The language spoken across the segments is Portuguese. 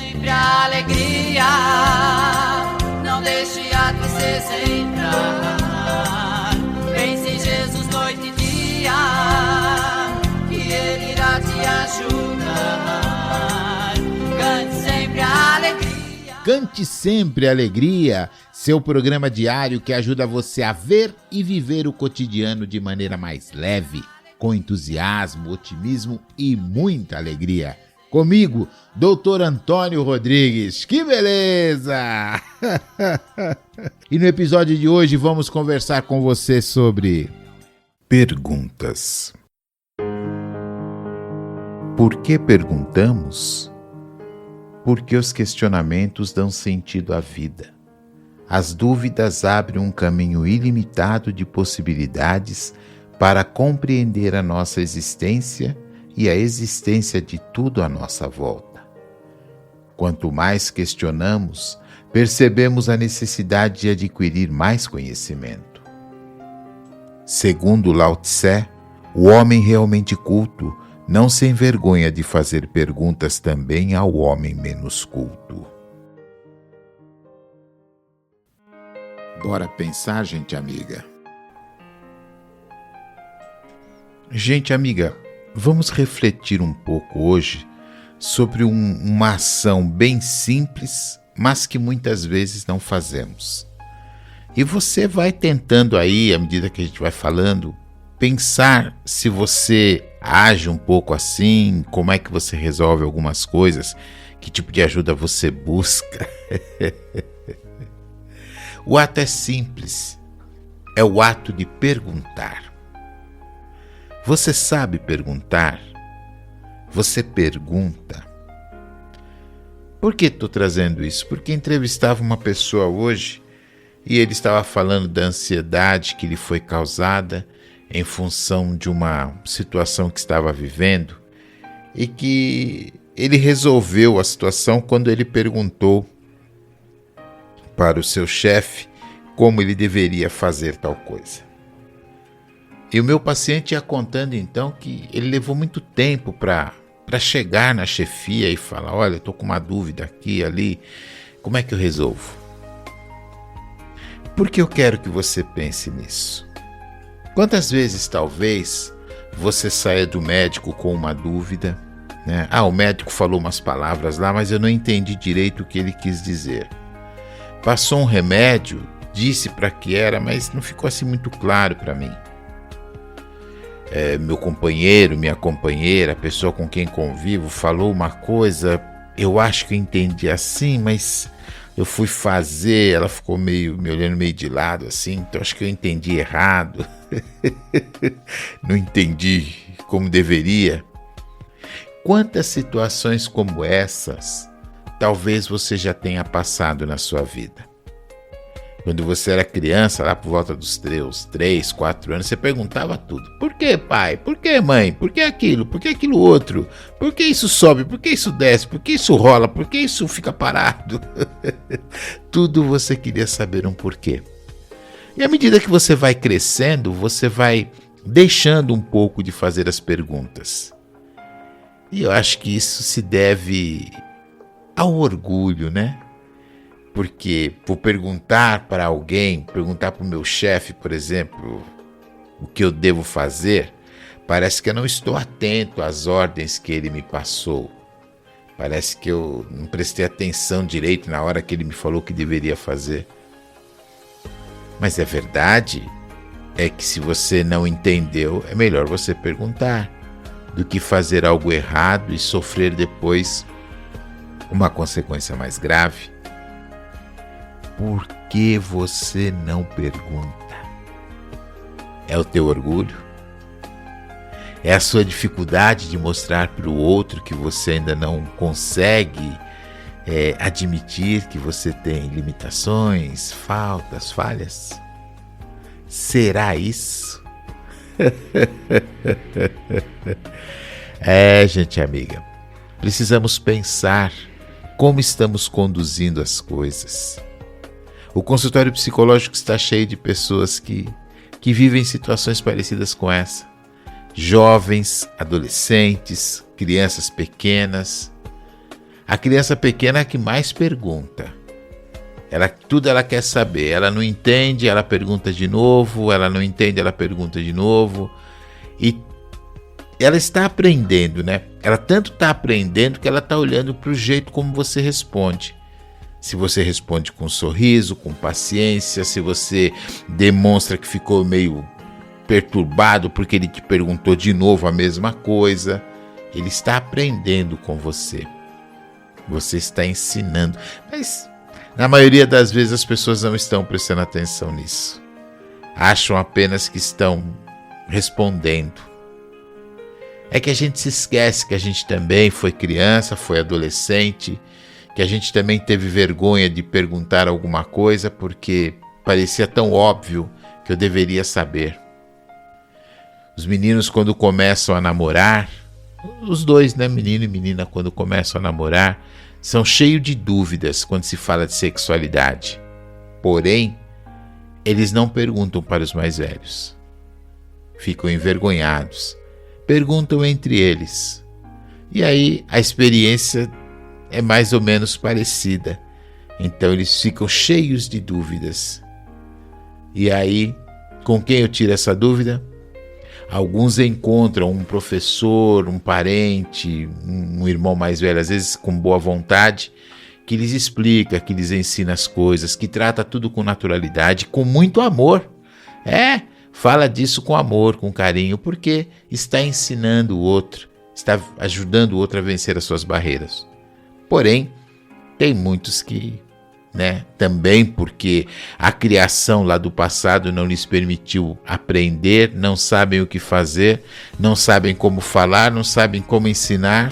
sempre a alegria, não deixe a tristeza entrar. Pense em Jesus noite e dia, que Ele irá te ajudar. Cante sempre a alegria. Cante sempre a alegria, seu programa diário que ajuda você a ver e viver o cotidiano de maneira mais leve, com entusiasmo, otimismo e muita alegria. Comigo, Dr. Antônio Rodrigues. Que beleza! E no episódio de hoje vamos conversar com você sobre perguntas. Por que perguntamos? Porque os questionamentos dão sentido à vida. As dúvidas abrem um caminho ilimitado de possibilidades para compreender a nossa existência e a existência de tudo à nossa volta. Quanto mais questionamos, percebemos a necessidade de adquirir mais conhecimento. Segundo Lao Tse, o homem realmente culto não se envergonha de fazer perguntas também ao homem menos culto. Bora pensar, gente amiga. Gente amiga, vamos refletir um pouco hoje sobre uma ação bem simples, mas que muitas vezes não fazemos. E você vai tentando aí, à medida que a gente vai falando, pensar se você age um pouco assim, como é que você resolve algumas coisas, que tipo de ajuda você busca. O ato é simples, é o ato de perguntar. Você sabe perguntar? Você pergunta? Por que estou trazendo isso? Porque entrevistava uma pessoa hoje e ele estava falando da ansiedade que lhe foi causada em função de uma situação que estava vivendo e que ele resolveu a situação quando ele perguntou para o seu chefe como ele deveria fazer tal coisa. E o meu paciente ia contando então que ele levou muito tempo para chegar na chefia e falar: olha, eu estou com uma dúvida aqui, ali, como é que eu resolvo? Porque eu quero que você pense nisso. Quantas vezes talvez você saia do médico com uma dúvida, né? O médico falou umas palavras lá, mas eu não entendi direito o que ele quis dizer. Passou um remédio, disse para que era, mas não ficou assim muito claro para mim. Meu companheiro, minha companheira, a pessoa com quem convivo falou uma coisa, eu acho que eu entendi assim, mas eu fui fazer, ela ficou me olhando meio de lado assim, então acho que eu entendi errado. Não entendi como deveria. Quantas situações como essas talvez você já tenha passado na sua vida? Quando você era criança, lá por volta dos 3, 4 anos, você perguntava tudo. Por que, pai? Por que, mãe? Por que aquilo? Por que aquilo outro? Por que isso sobe? Por que isso desce? Por que isso rola? Por que isso fica parado? Tudo você queria saber um porquê. E à medida que você vai crescendo, você vai deixando um pouco de fazer as perguntas. E eu acho que isso se deve ao orgulho, né? Porque por perguntar para alguém, perguntar para o meu chefe, por exemplo, o que eu devo fazer, parece que eu não estou atento às ordens que ele me passou. Parece que eu não prestei atenção direito na hora que ele me falou o que deveria fazer. Mas a verdade é que se você não entendeu, é melhor você perguntar do que fazer algo errado e sofrer depois uma consequência mais grave. Por que você não pergunta? É o teu orgulho? É a sua dificuldade de mostrar para o outro que você ainda não consegue admitir que você tem limitações, faltas, falhas? Será isso? Gente amiga, precisamos pensar como estamos conduzindo as coisas. O consultório psicológico está cheio de pessoas que vivem situações parecidas com essa. Jovens, adolescentes, crianças pequenas. A criança pequena é a que mais pergunta. Tudo ela quer saber. Ela não entende, ela pergunta de novo. Ela não entende, ela pergunta de novo. E ela está aprendendo, né? Ela tanto está aprendendo que ela está olhando para o jeito como você responde. Se você responde com um sorriso, com paciência, se você demonstra que ficou meio perturbado porque ele te perguntou de novo a mesma coisa, ele está aprendendo com você. Você está ensinando. Mas na maioria das vezes as pessoas não estão prestando atenção nisso. Acham apenas que estão respondendo. É que a gente se esquece que a gente também foi criança, foi adolescente, que a gente também teve vergonha de perguntar alguma coisa porque parecia tão óbvio que eu deveria saber. Os meninos, quando começam a namorar, os dois, né, menino e menina, quando começam a namorar, são cheios de dúvidas quando se fala de sexualidade. Porém, eles não perguntam para os mais velhos. Ficam envergonhados. Perguntam entre eles. E aí a experiência é mais ou menos parecida. Então eles ficam cheios de dúvidas. E aí, com quem eu tiro essa dúvida? Alguns encontram um professor, um parente, um irmão mais velho, às vezes com boa vontade, que lhes explica, que lhes ensina as coisas, que trata tudo com naturalidade, com muito amor. Fala disso com amor, com carinho, porque está ensinando o outro, está ajudando o outro a vencer as suas barreiras. Porém, tem muitos que, também porque a criação lá do passado não lhes permitiu aprender, não sabem o que fazer, não sabem como falar, não sabem como ensinar,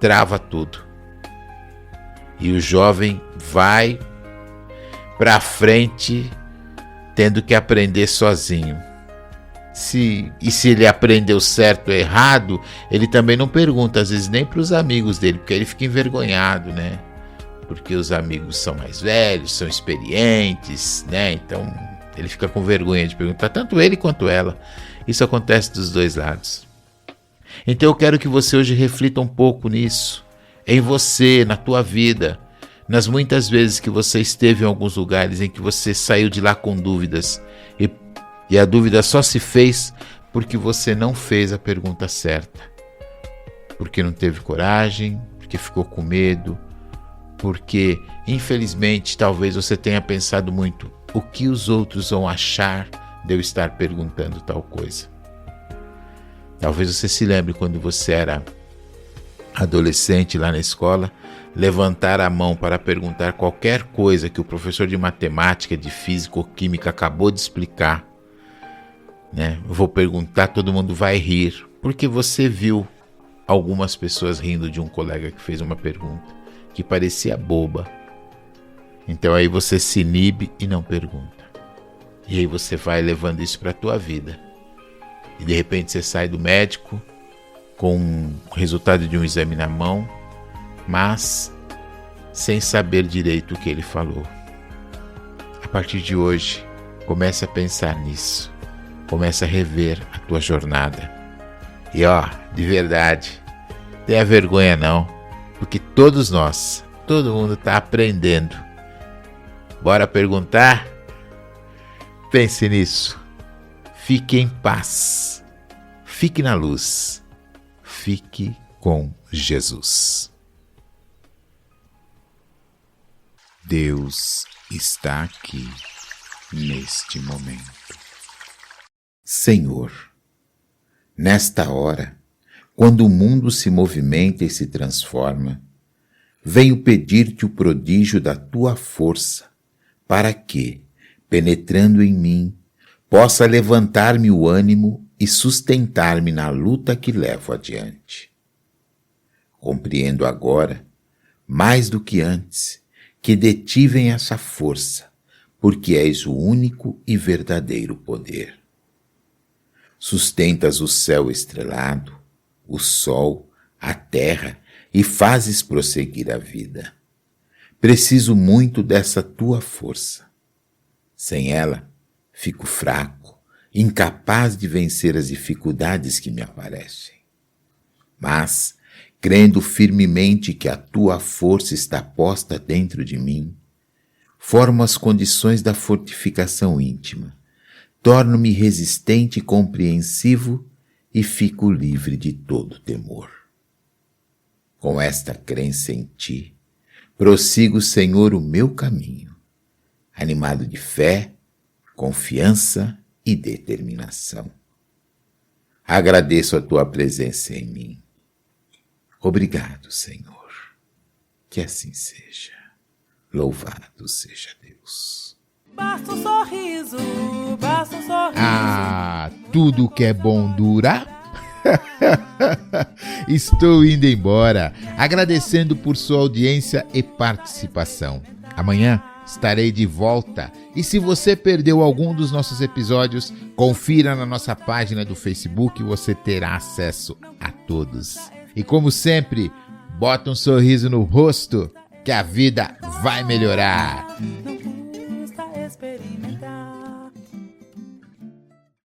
trava tudo. E o jovem vai para frente tendo que aprender sozinho. Se ele aprendeu certo ou errado, ele também não pergunta, às vezes, nem para os amigos dele, porque ele fica envergonhado, né? Porque os amigos são mais velhos, são experientes, né? Então, ele fica com vergonha de perguntar, tanto ele quanto ela. Isso acontece dos dois lados. Então, eu quero que você hoje reflita um pouco nisso, em você, na tua vida, nas muitas vezes que você esteve em alguns lugares em que você saiu de lá com dúvidas, e a dúvida só se fez porque você não fez a pergunta certa. Porque não teve coragem, porque ficou com medo, porque, infelizmente, talvez você tenha pensado muito o que os outros vão achar de eu estar perguntando tal coisa. Talvez você se lembre quando você era adolescente lá na escola, levantar a mão para perguntar qualquer coisa que o professor de matemática, de física ou química acabou de explicar. Eu vou perguntar, todo mundo vai rir, porque você viu algumas pessoas rindo de um colega que fez uma pergunta que parecia boba. Então aí você se inibe e não pergunta. E aí você vai levando isso para a tua vida. E de repente você sai do médico com o resultado de um exame na mão, mas sem saber direito o que ele falou. A partir de hoje, comece a pensar nisso. Comece a rever a tua jornada. E de verdade, tenha vergonha não, porque todos nós, todo mundo está aprendendo. Bora perguntar? Pense nisso. Fique em paz. Fique na luz. Fique com Jesus. Deus está aqui neste momento. Senhor, nesta hora, quando o mundo se movimenta e se transforma, venho pedir-te o prodígio da tua força, para que, penetrando em mim, possa levantar-me o ânimo e sustentar-me na luta que levo adiante. Compreendo agora, mais do que antes, que de ti vem essa força, porque és o único e verdadeiro poder. Sustentas o céu estrelado, o sol, a terra e fazes prosseguir a vida. Preciso muito dessa tua força. Sem ela, fico fraco, incapaz de vencer as dificuldades que me aparecem. Mas crendo firmemente que a tua força está posta dentro de mim, formo as condições da fortificação íntima, torno-me resistente e compreensivo e fico livre de todo temor. Com esta crença em ti, prossigo, Senhor, o meu caminho, animado de fé, confiança e determinação. Agradeço a tua presença em mim. Obrigado, Senhor. Que assim seja. Louvado seja Deus. Basta um sorriso, basta um sorriso. Ah, tudo que é bom dura. Estou indo embora, agradecendo por sua audiência e participação. Amanhã estarei de volta e se você perdeu algum dos nossos episódios, confira na nossa página do Facebook e você terá acesso a todos. E como sempre, bota um sorriso no rosto que a vida vai melhorar.